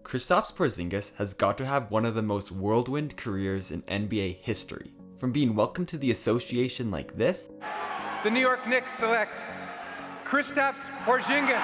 Kristaps Porzingis has got to have one of the most whirlwind careers in NBA history. From being welcomed to the association like this, the New York Knicks select Kristaps Porzingis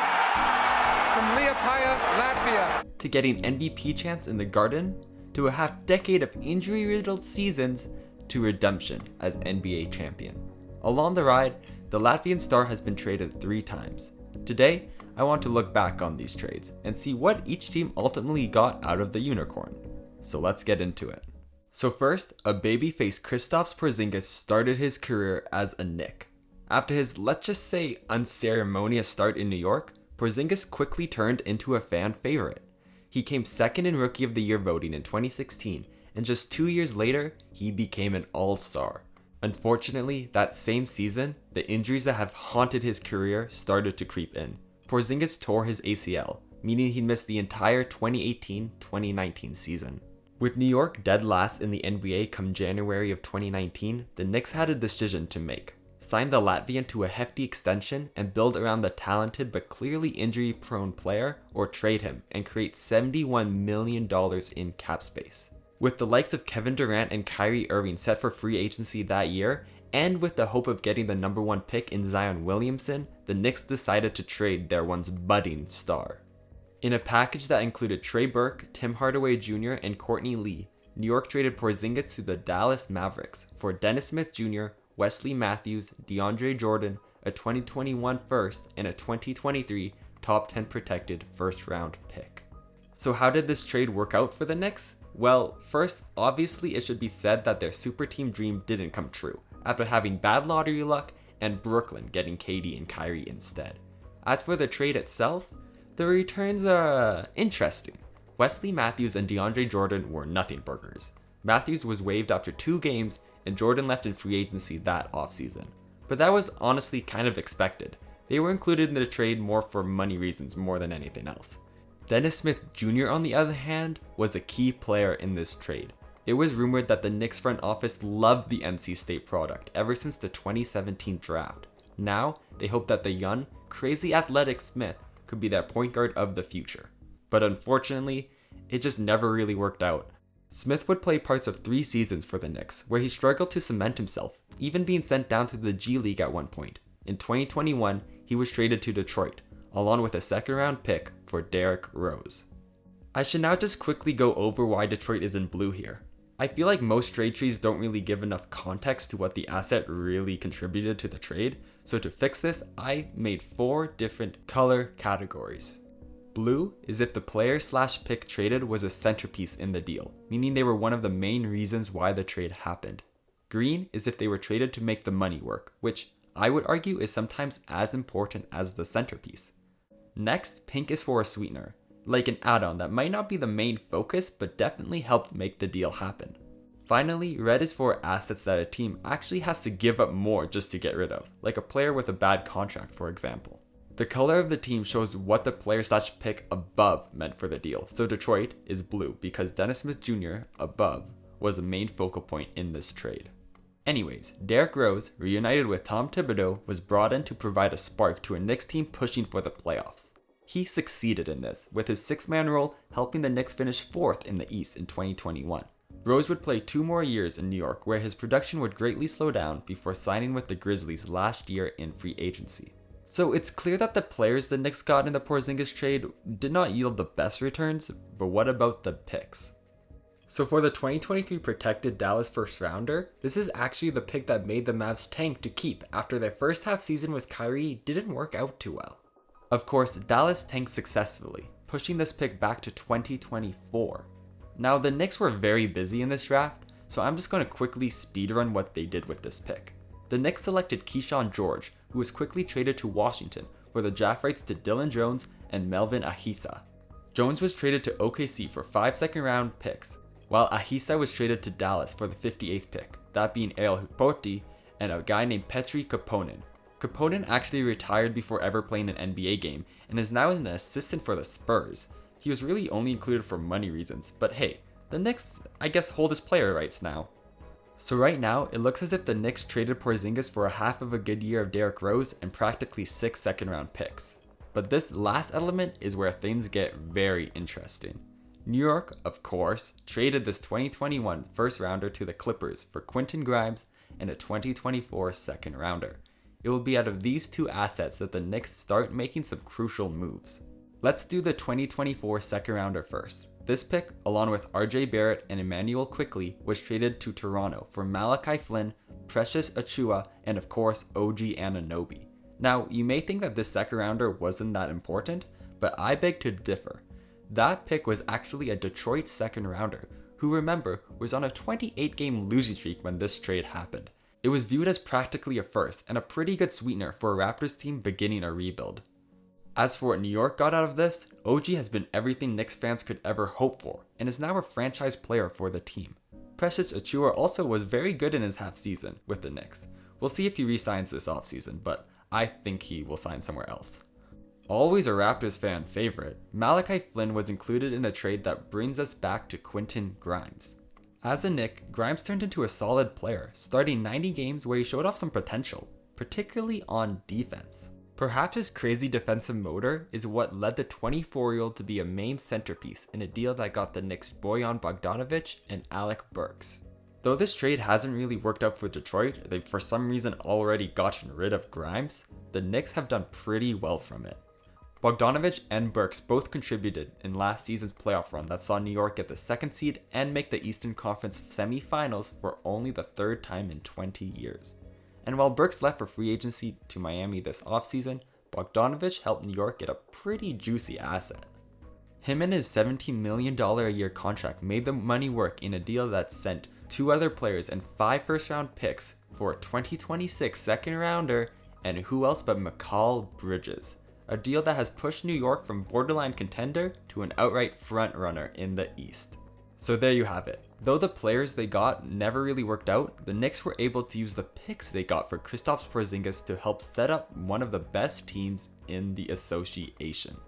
from Liepāja, Latvia, to getting MVP chance in the Garden, to a half-decade of injury-riddled seasons, to redemption as NBA champion. Along the ride, the Latvian star has been traded 3 times. Today, I want to look back on these trades and see what each team ultimately got out of the unicorn. So let's get into it. So first, a babyface Kristaps Porzingis started his career as a Knick. After his, let's just say, unceremonious start in New York, Porzingis quickly turned into a fan favorite. He came second in Rookie of the Year voting in 2016, and just 2 years later, he became an all-star. Unfortunately, that same season, the injuries that have haunted his career started to creep in. Porzingis tore his ACL, meaning he missed the entire 2018-2019 season. With New York dead last in the NBA come January of 2019, the Knicks had a decision to make. Sign the Latvian to a hefty extension and build around the talented but clearly injury-prone player, or trade him and create $71 million in cap space. With the likes of Kevin Durant and Kyrie Irving set for free agency that year, and with the hope of getting the number 1 pick in Zion Williamson, the Knicks decided to trade their once budding star. In a package that included Trey Burke, Tim Hardaway Jr., and Courtney Lee, New York traded Porzingis to the Dallas Mavericks for Dennis Smith Jr., Wesley Matthews, DeAndre Jordan, a 2021 first, and a 2023 top 10 protected first round pick. So how did this trade work out for the Knicks? Well, first, obviously it should be said that their super team dream didn't come true, after having bad lottery luck and Brooklyn getting KD and Kyrie instead. As for the trade itself, the returns are interesting. Wesley Matthews and DeAndre Jordan were nothing burgers. Matthews was waived after 2 games and Jordan left in free agency that offseason. But that was honestly kind of expected. They were included in the trade more for money reasons more than anything else. Dennis Smith Jr. on the other hand was a key player in this trade. It was rumored that the Knicks front office loved the NC State product ever since the 2017 draft. Now, they hope that the young, crazy athletic Smith could be their point guard of the future. But unfortunately, it just never really worked out. Smith would play parts of 3 seasons for the Knicks, where he struggled to cement himself, even being sent down to the G League at one point. In 2021, he was traded to Detroit, along with a second-round pick for Derrick Rose. I should now just quickly go over why Detroit is in blue here. I feel like most trade trees don't really give enough context to what the asset really contributed to the trade, so to fix this, I made 4 different color categories. Blue is if the player/pick traded was a centerpiece in the deal, meaning they were one of the main reasons why the trade happened. Green is if they were traded to make the money work, which I would argue is sometimes as important as the centerpiece. Next, pink is for a sweetener, like an add-on that might not be the main focus but definitely helped make the deal happen. Finally, red is for assets that a team actually has to give up more just to get rid of, like a player with a bad contract for example. The color of the team shows what the player/pick above meant for the deal, so Detroit is blue because Dennis Smith Jr. above was the main focal point in this trade. Anyways, Derrick Rose, reunited with Tom Thibodeau, was brought in to provide a spark to a Knicks team pushing for the playoffs. He succeeded in this, with his 6-man role helping the Knicks finish 4th in the East in 2021. Rose would play 2 more years in New York, where his production would greatly slow down before signing with the Grizzlies last year in free agency. So it's clear that the players the Knicks got in the Porzingis trade did not yield the best returns, but what about the picks? So for the 2023 protected Dallas first rounder, this is actually the pick that made the Mavs tank to keep after their first half season with Kyrie didn't work out too well. Of course, Dallas tanked successfully, pushing this pick back to 2024. Now the Knicks were very busy in this draft, so I'm just going to quickly speedrun what they did with this pick. The Knicks selected Keyshawn George, who was quickly traded to Washington for the draft rights to Dylan Jones and Melvin Ahisa. Jones was traded to OKC for 5 second-round picks, while Ahisa was traded to Dallas for the 58th pick, that being Ariel Hukporti and a guy named Petri Koponen. Koponen actually retired before ever playing an NBA game and is now an assistant for the Spurs. He was really only included for money reasons, but hey, the Knicks, I guess, hold his player rights now. So right now, it looks as if the Knicks traded Porzingis for a half of a good year of Derrick Rose and practically 6 second-round picks. But this last element is where things get very interesting. New York, of course, traded this 2021 first rounder to the Clippers for Quentin Grimes and a 2024 second rounder. It will be out of these two assets that the Knicks start making some crucial moves. Let's do the 2024 second rounder first. This pick, along with RJ Barrett and Emmanuel Quickley, was traded to Toronto for Malachi Flynn, Precious Achiuwa, and of course OG Anunoby. Now, you may think that this second rounder wasn't that important, but I beg to differ. That pick was actually a Detroit second rounder, who remember was on a 28-game losing streak when this trade happened. It was viewed as practically a first and a pretty good sweetener for a Raptors team beginning a rebuild. As for what New York got out of this, OG has been everything Knicks fans could ever hope for and is now a franchise player for the team. Precious Achiuwa also was very good in his half season with the Knicks. We'll see if he re-signs this offseason, but I think he will sign somewhere else. Always a Raptors fan favorite, Malachi Flynn was included in a trade that brings us back to Quentin Grimes. As a Knick, Grimes turned into a solid player, starting 90 games where he showed off some potential, particularly on defense. Perhaps his crazy defensive motor is what led the 24-year-old to be a main centerpiece in a deal that got the Knicks Bojan Bogdanovic and Alec Burks. Though this trade hasn't really worked out for Detroit, they've for some reason already gotten rid of Grimes, the Knicks have done pretty well from it. Bogdanovic and Burks both contributed in last season's playoff run that saw New York get the second seed and make the Eastern Conference semifinals for only the third time in 20 years. And while Burks left for free agency to Miami this offseason, Bogdanovic helped New York get a pretty juicy asset. Him and his $17 million a year contract made the money work in a deal that sent 2 other players and 5 first-round picks for a 2026 second rounder and who else but Mikal Bridges. A deal that has pushed New York from borderline contender to an outright frontrunner in the East. So there you have it. Though the players they got never really worked out, the Knicks were able to use the picks they got for Kristaps Porzingis to help set up one of the best teams in the association.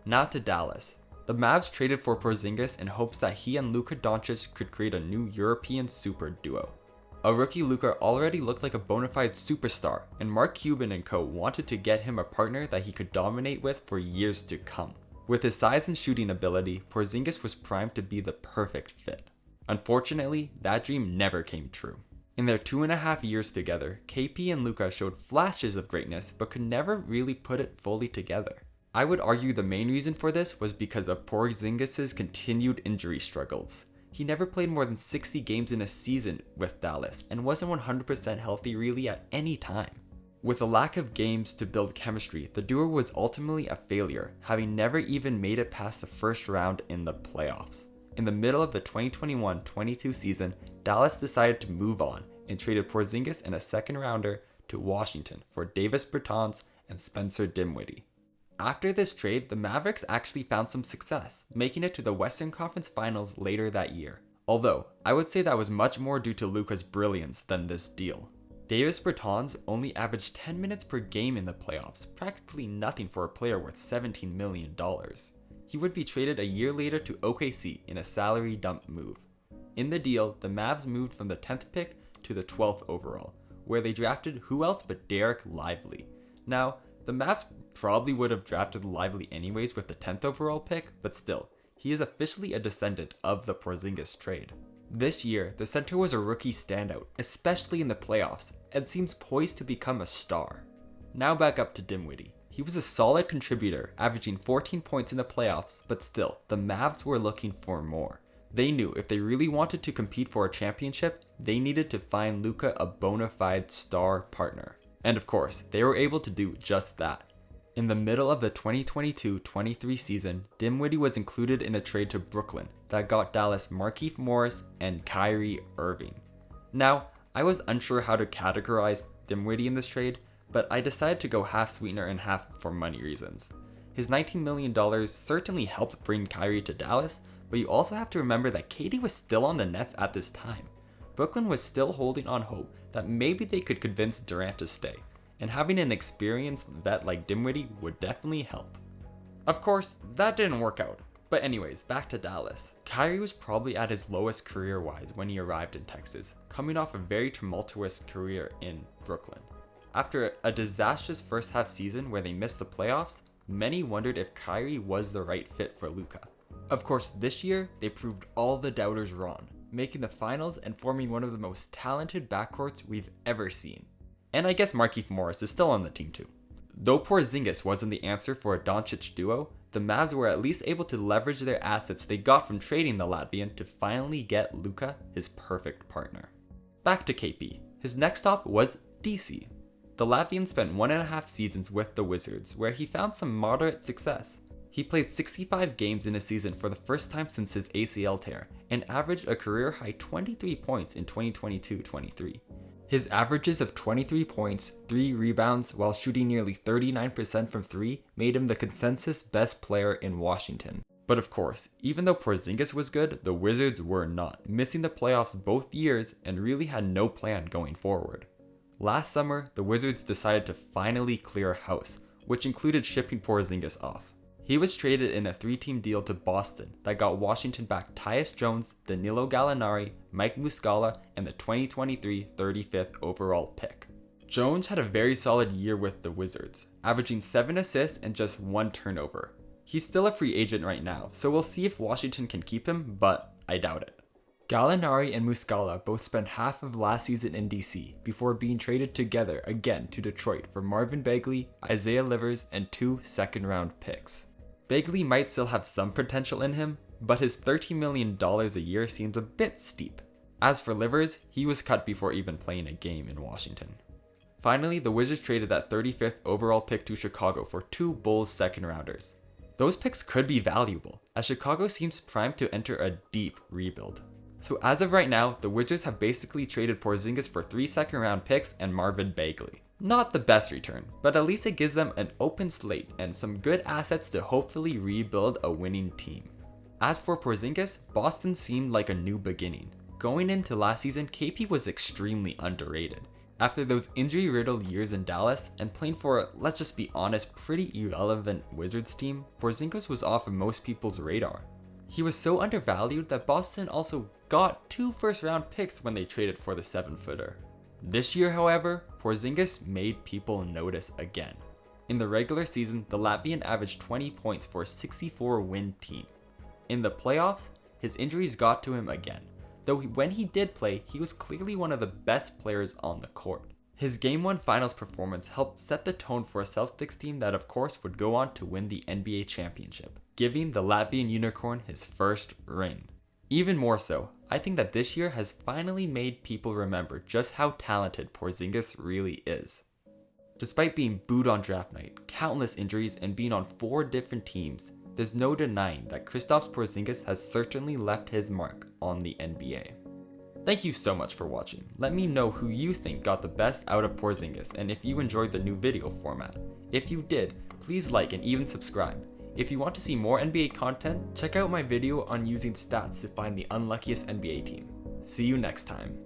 Now to Dallas. The Mavs traded for Porzingis in hopes that he and Luka Doncic could create a new European super duo. A rookie Luka already looked like a bona fide superstar, and Mark Cuban and co wanted to get him a partner that he could dominate with for years to come. With his size and shooting ability, Porzingis was primed to be the perfect fit. Unfortunately, that dream never came true. In their 2.5 years together, KP and Luka showed flashes of greatness but could never really put it fully together. I would argue the main reason for this was because of Porzingis' continued injury struggles. He never played more than 60 games in a season with Dallas and wasn't 100% healthy really at any time. With a lack of games to build chemistry, the duo was ultimately a failure, having never even made it past the first round in the playoffs. In the middle of the 2021-22 season, Dallas decided to move on and traded Porzingis and a second rounder to Washington for Davis Bertans and Spencer Dinwiddie. After this trade, the Mavericks actually found some success, making it to the Western Conference Finals later that year. Although, I would say that was much more due to Luka's brilliance than this deal. Davis Bertans only averaged 10 minutes per game in the playoffs, practically nothing for a player worth $17 million. He would be traded a year later to OKC in a salary dump move. In the deal, the Mavs moved from the 10th pick to the 12th overall, where they drafted who else but Derek Lively. Now, the Mavs probably would have drafted Lively anyways with the 10th overall pick, but still, he is officially a descendant of the Porzingis trade. This year, the center was a rookie standout, especially in the playoffs, and seems poised to become a star. Now back up to Dinwiddie. He was a solid contributor, averaging 14 points in the playoffs, but still, the Mavs were looking for more. They knew if they really wanted to compete for a championship, they needed to find Luka a bona fide star partner. And of course, they were able to do just that. In the middle of the 2022-23 season, Dinwiddie was included in a trade to Brooklyn that got Dallas Markieff Morris and Kyrie Irving. Now, I was unsure how to categorize Dinwiddie in this trade, but I decided to go half sweetener and half for money reasons. His $19 million certainly helped bring Kyrie to Dallas, but you also have to remember that KD was still on the Nets at this time. Brooklyn was still holding on hope that maybe they could convince Durant to stay, and having an experienced vet like Dinwiddie would definitely help. Of course, that didn't work out. But anyways, back to Dallas. Kyrie was probably at his lowest career-wise when he arrived in Texas, coming off a very tumultuous career in Brooklyn. After a disastrous first half season where they missed the playoffs, many wondered if Kyrie was the right fit for Luka. Of course, this year, they proved all the doubters wrong, making the finals and forming one of the most talented backcourts we've ever seen. And I guess Markieff Morris is still on the team too. Though Porzingis wasn't the answer for a Doncic duo, the Mavs were at least able to leverage their assets they got from trading the Latvian to finally get Luka his perfect partner. Back to KP. His next stop was DC. The Latvian spent 1.5 seasons with the Wizards, where he found some moderate success. He played 65 games in a season for the first time since his ACL tear, and averaged a career-high 23 points in 2022-23. His averages of 23 points, 3 rebounds, while shooting nearly 39% from 3 made him the consensus best player in Washington. But of course, even though Porzingis was good, the Wizards were not, missing the playoffs both years and really had no plan going forward. Last summer, the Wizards decided to finally clear house, which included shipping Porzingis off. He was traded in a 3-team deal to Boston that got Washington back Tyus Jones, Danilo Gallinari, Mike Muscala, and the 2023 35th overall pick. Jones had a very solid year with the Wizards, averaging 7 assists and just 1 turnover. He's still a free agent right now, so we'll see if Washington can keep him, but I doubt it. Gallinari and Muscala both spent half of last season in DC before being traded together again to Detroit for Marvin Bagley, Isaiah Livers, and 2 second-round picks. Bagley might still have some potential in him, but his $13 million a year seems a bit steep. As for Livers, he was cut before even playing a game in Washington. Finally, the Wizards traded that 35th overall pick to Chicago for 2 Bulls second-rounders. Those picks could be valuable, as Chicago seems primed to enter a deep rebuild. So as of right now, the Wizards have basically traded Porzingis for 3 second-round picks and Marvin Bagley. Not the best return, but at least it gives them an open slate and some good assets to hopefully rebuild a winning team. As for Porzingis, Boston seemed like a new beginning. Going into last season, KP was extremely underrated. After those injury-riddled years in Dallas and playing for, let's just be honest, pretty irrelevant Wizards team, Porzingis was off of most people's radar. He was so undervalued that Boston also got 2 first-round picks when they traded for the 7-footer. This year, however, Porzingis made people notice again. In the regular season, the Latvian averaged 20 points for a 64-win team. In the playoffs, his injuries got to him again, though when he did play, he was clearly one of the best players on the court. His Game 1 Finals performance helped set the tone for a Celtics team that of course would go on to win the NBA championship, giving the Latvian unicorn his first ring. Even more so, I think that this year has finally made people remember just how talented Porzingis really is. Despite being booed on draft night, countless injuries, and being on 4 different teams, there's no denying that Kristaps Porzingis has certainly left his mark on the NBA. Thank you so much for watching. Let me know who you think got the best out of Porzingis and if you enjoyed the new video format. If you did, please like and even subscribe. If you want to see more NBA content, check out my video on using stats to find the unluckiest NBA team. See you next time.